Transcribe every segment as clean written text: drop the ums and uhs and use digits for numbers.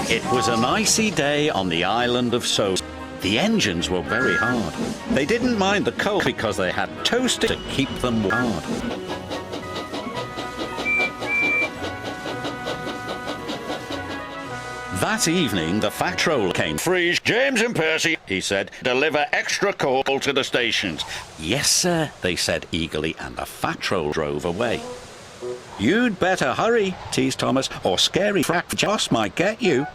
It was an icy day on the island of Jost. The engines were very hard. They didn't mind the cold because they had toast to keep them hard. That evening, the fat troll came. "Freeze, James and Percy," he said. "Deliver extra coal to the stations." "Yes, sir," they said eagerly, and the fat troll drove away. "You'd better hurry," teased Thomas, "or scary Frack Jost might get you."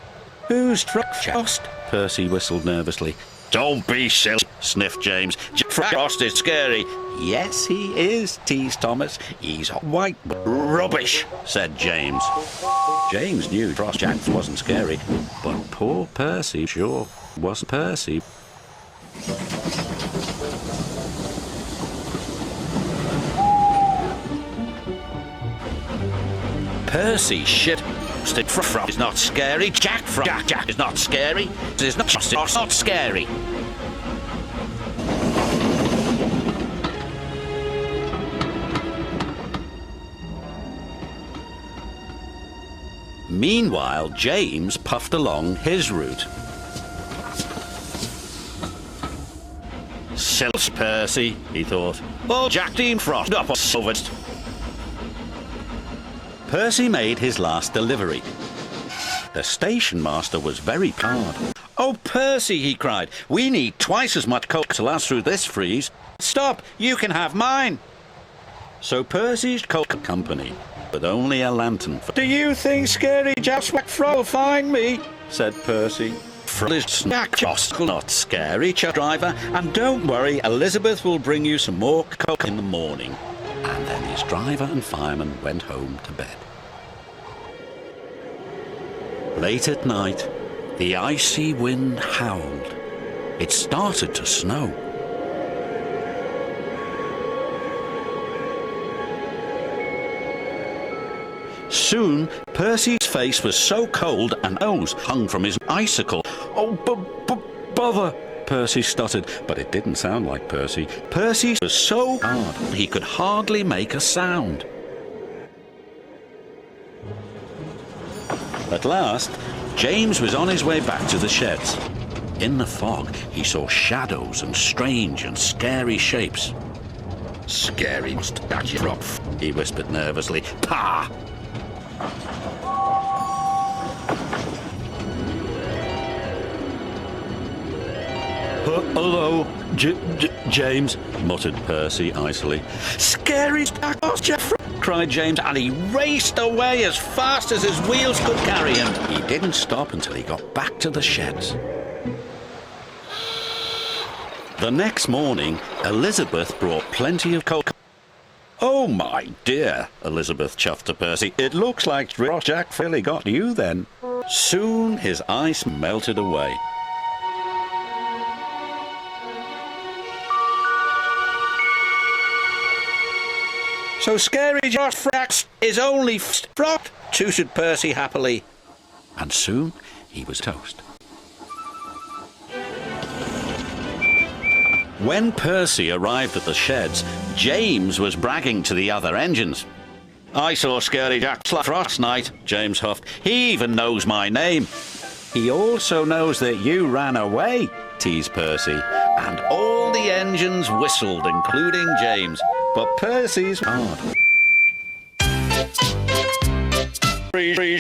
"Who's Frack Jost?" Percy whistled nervously. "Don't be silly," sniffed James. "Frack Jost is scary." "Yes, he is," teased Thomas. "He's white." "Rubbish," said James. James knew Frost Jack wasn't scary, but poor Percy sure wasn't Percy. Percy shit. Frost is not scary. Jack is not scary. It's not scary. Meanwhile, James puffed along his route. "Silly Percy," he thought. "Oh, Jack Dean Frost up over." Percy made his last delivery. The station master was very proud. "Oh, Percy," he cried, "we need twice as much coal to last through this freeze. Stop, you can have mine." So Percy's coal company, with only a lantern. "Do you think scary Jack Frost will find me?" said Percy. "Frost Jack Jost, not scary, driver, and don't worry, Elizabeth will bring you some more coal in the morning." And then his driver and fireman went home to bed. Late at night, the icy wind howled. It started to snow. Soon, Percy's face was so cold and nose hung from his icicle. "Oh, bother," Percy stuttered, but it didn't sound like Percy. Percy was so hard he could hardly make a sound. At last, James was on his way back to the sheds. In the fog, he saw shadows and strange and scary shapes. "Scary mustache drop," he whispered nervously. "Pah!" "Hello, James," muttered Percy icily. "Scary Jack," cried James, and he raced away as fast as his wheels could carry him. He didn't stop until he got back to the sheds. The next morning, Elizabeth brought plenty of coal. "Oh, my dear," Elizabeth chuffed to Percy, "it looks like Frost Jack really got you then." Soon his ice melted away. "So scary Jost Frack is only Frost," tooted Percy happily. And soon he was toast. When Percy arrived at the sheds, James was bragging to the other engines. "I saw scary Jack Frost last night," James huffed. "He even knows my name." "He also knows that you ran away," teased Percy. And all the engines whistled, including James. But Percy's hard.